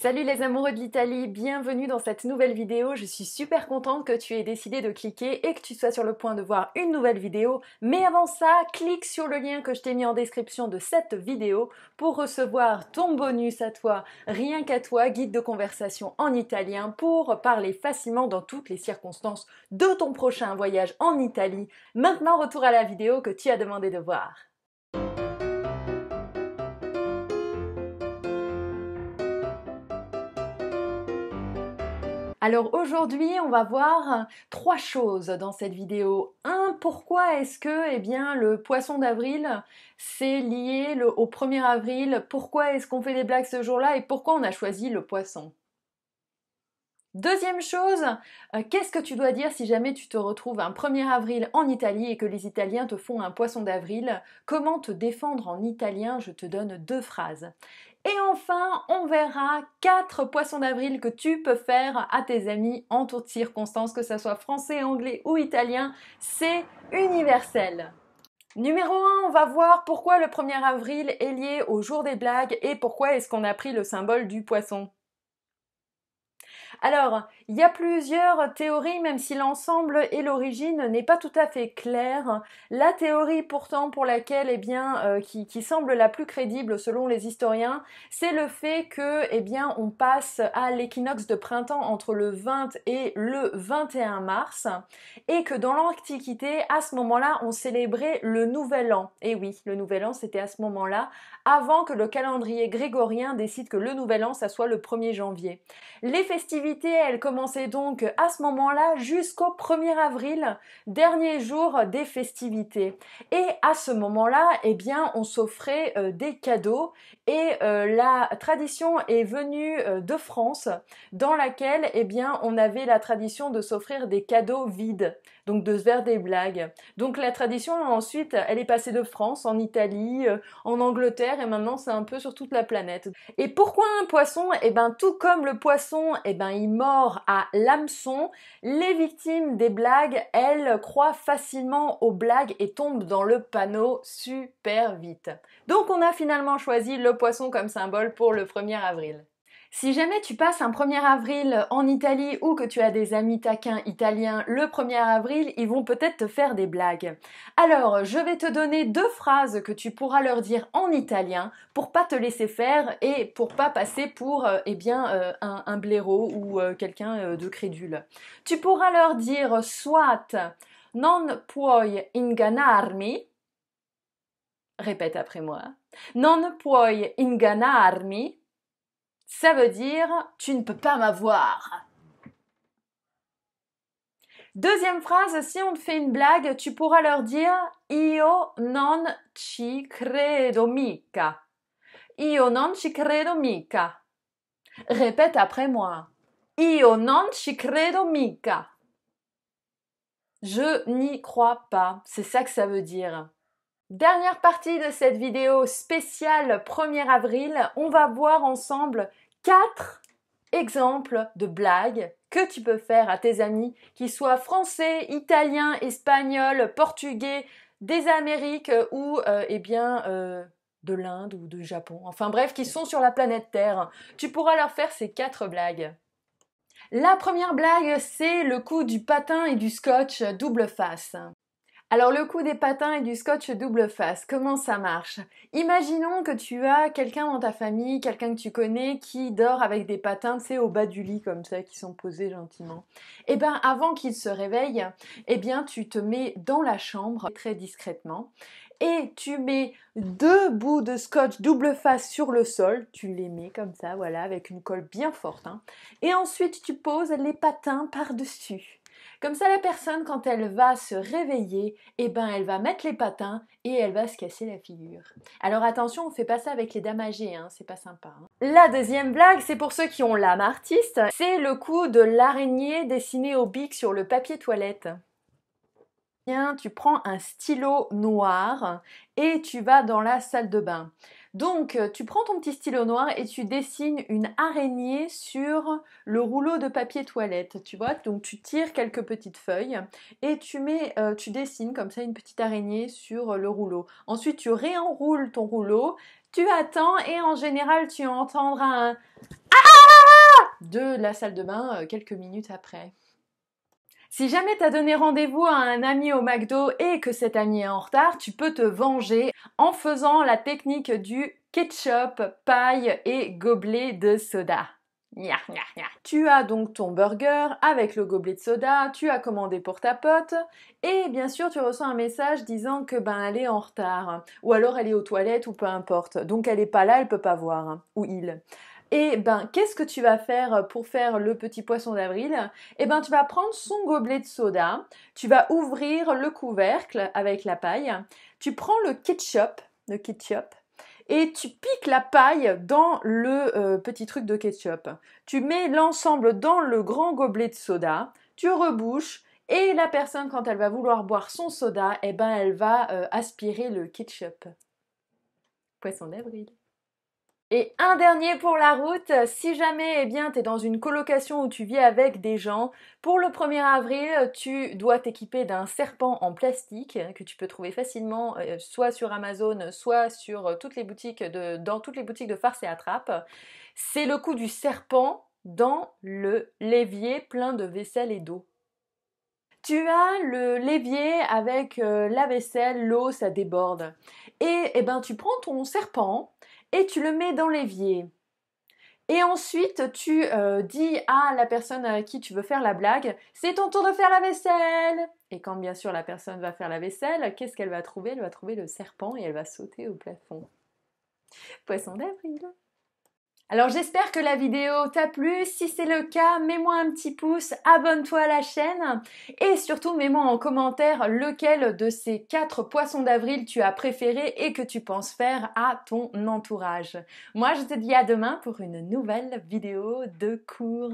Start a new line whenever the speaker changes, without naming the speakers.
Salut les amoureux de l'Italie, bienvenue dans cette nouvelle vidéo. Je suis super contente que tu aies décidé de cliquer et que tu sois sur le point de voir une nouvelle vidéo. Mais avant ça, clique sur le lien que je t'ai mis en description de cette vidéo pour recevoir ton bonus à toi, rien qu'à toi, guide de conversation en italien pour parler facilement dans toutes les circonstances de ton prochain voyage en Italie. Maintenant, retour à la vidéo que tu as demandé de voir. Alors aujourd'hui, on va voir trois choses dans cette vidéo. Pourquoi est-ce que le poisson d'avril, c'est lié au 1er avril? Pourquoi est-ce qu'on fait des blagues ce jour-là? Et pourquoi on a choisi le poisson? Deuxième chose, qu'est-ce que tu dois dire si jamais tu te retrouves un 1er avril en Italie et que les Italiens te font un poisson d'avril? Comment te défendre en italien? Je te donne 2 phrases. Et enfin, on verra 4 poissons d'avril que tu peux faire à tes amis en toutes circonstances, que ce soit français, anglais ou italien, c'est universel. Numéro 1, on va voir pourquoi le 1er avril est lié au jour des blagues et pourquoi est-ce qu'on a pris le symbole du poisson. Alors, il y a plusieurs théories, même si l'ensemble et l'origine n'est pas tout à fait clair. La théorie pourtant pour laquelle, qui semble la plus crédible selon les historiens, c'est le fait que, on passe à l'équinoxe de printemps entre le 20 et le 21 mars, et que dans l'Antiquité, à ce moment-là, on célébrait le Nouvel An. Et oui, le Nouvel An, c'était à ce moment-là, avant que le calendrier grégorien décide que le Nouvel An, ça soit le 1er janvier. Les festivités, elles commençaient donc à ce moment-là jusqu'au 1er avril, dernier jour des festivités. Et à ce moment-là, on s'offrait des cadeaux et la tradition est venue de France dans laquelle on avait la tradition de s'offrir des cadeaux vides, donc de se faire des blagues. Donc la tradition ensuite, elle est passée de France en Italie, en Angleterre et maintenant c'est un peu sur toute la planète. Et pourquoi un poisson? Tout comme le poisson, il mord à l'hameçon, les victimes des blagues, elles croient facilement aux blagues et tombent dans le panneau super vite. Donc on a finalement choisi le poisson comme symbole pour le 1er avril. Si jamais tu passes un 1er avril en Italie ou que tu as des amis taquins italiens le 1er avril, ils vont peut-être te faire des blagues. Alors, je vais te donner 2 phrases que tu pourras leur dire en italien pour pas te laisser faire et pour pas passer pour un blaireau ou quelqu'un de crédule. Tu pourras leur dire soit non puoi ingannarmi. Répète après moi. Non puoi ingannarmi. Ça veut dire « tu ne peux pas m'avoir ». Deuxième phrase, si on te fait une blague, tu pourras leur dire « Io non ci credo mica ». Io non ci credo mica. Répète après moi. Io non ci credo mica. Je n'y crois pas. C'est ça que ça veut dire. Dernière partie de cette vidéo spéciale 1er avril, on va voir ensemble 4 exemples de blagues que tu peux faire à tes amis, qu'ils soient français, italiens, espagnols, portugais, des Amériques ou de l'Inde ou du Japon. Enfin bref, qui sont sur la planète Terre. Tu pourras leur faire ces 4 blagues. La première blague, c'est le coup du patin et du scotch double face. Alors le coup des patins et du scotch double face, comment ça marche? Imaginons que tu as quelqu'un dans ta famille, quelqu'un que tu connais qui dort avec des patins, tu sais, au bas du lit comme ça, qui sont posés gentiment. Avant qu'il se réveille, tu te mets dans la chambre très discrètement et tu mets 2 bouts de scotch double face sur le sol, tu les mets comme ça, voilà, avec une colle bien forte, hein. Et ensuite tu poses les patins par-dessus. Comme ça, la personne, quand elle va se réveiller, elle va mettre les patins et elle va se casser la figure. Alors attention, on ne fait pas ça avec les dames âgées, hein, c'est pas sympa. Hein. La deuxième blague, c'est pour ceux qui ont l'âme artiste, c'est le coup de l'araignée dessinée au bic sur le papier toilette. Tu prends un stylo noir et tu vas dans la salle de bain. Donc, tu prends ton petit stylo noir et tu dessines une araignée sur le rouleau de papier toilette, tu vois. Donc, tu tires quelques petites feuilles et tu dessines comme ça une petite araignée sur le rouleau. Ensuite, tu réenroules ton rouleau, tu attends et en général, tu entendras un de la salle de bain quelques minutes après. Si jamais tu as donné rendez-vous à un ami au McDo et que cet ami est en retard, tu peux te venger en faisant la technique du ketchup, paille et gobelet de soda. Nya, nya, nya. Tu as donc ton burger avec le gobelet de soda, tu as commandé pour ta pote et bien sûr tu reçois un message disant que elle est en retard ou alors elle est aux toilettes ou peu importe. Donc elle est pas là, elle peut pas voir ou il. Et qu'est-ce que tu vas faire pour faire le petit poisson d'avril? Tu vas prendre son gobelet de soda, tu vas ouvrir le couvercle avec la paille, tu prends le ketchup, et tu piques la paille dans le petit truc de ketchup. Tu mets l'ensemble dans le grand gobelet de soda, tu rebouches, et la personne, quand elle va vouloir boire son soda, elle va aspirer le ketchup. Poisson d'avril. Et un dernier pour la route, si jamais tu es dans une colocation où tu vis avec des gens, pour le 1er avril, tu dois t'équiper d'un serpent en plastique que tu peux trouver facilement soit sur Amazon, soit sur dans toutes les boutiques de farce et attrape. C'est le coup du serpent dans le l'évier plein de vaisselle et d'eau. Tu as le l'évier avec la vaisselle, l'eau, ça déborde. Et tu prends ton serpent et tu le mets dans l'évier. Et ensuite, tu dis à la personne à qui tu veux faire la blague, c'est ton tour de faire la vaisselle. Et quand bien sûr la personne va faire la vaisselle, qu'est-ce qu'elle va trouver? Elle va trouver le serpent et elle va sauter au plafond. Poisson d'avril. Alors j'espère que la vidéo t'a plu, si c'est le cas, mets-moi un petit pouce, abonne-toi à la chaîne et surtout mets-moi en commentaire lequel de ces 4 poissons d'avril tu as préféré et que tu penses faire à ton entourage. Moi je te dis à demain pour une nouvelle vidéo de cours.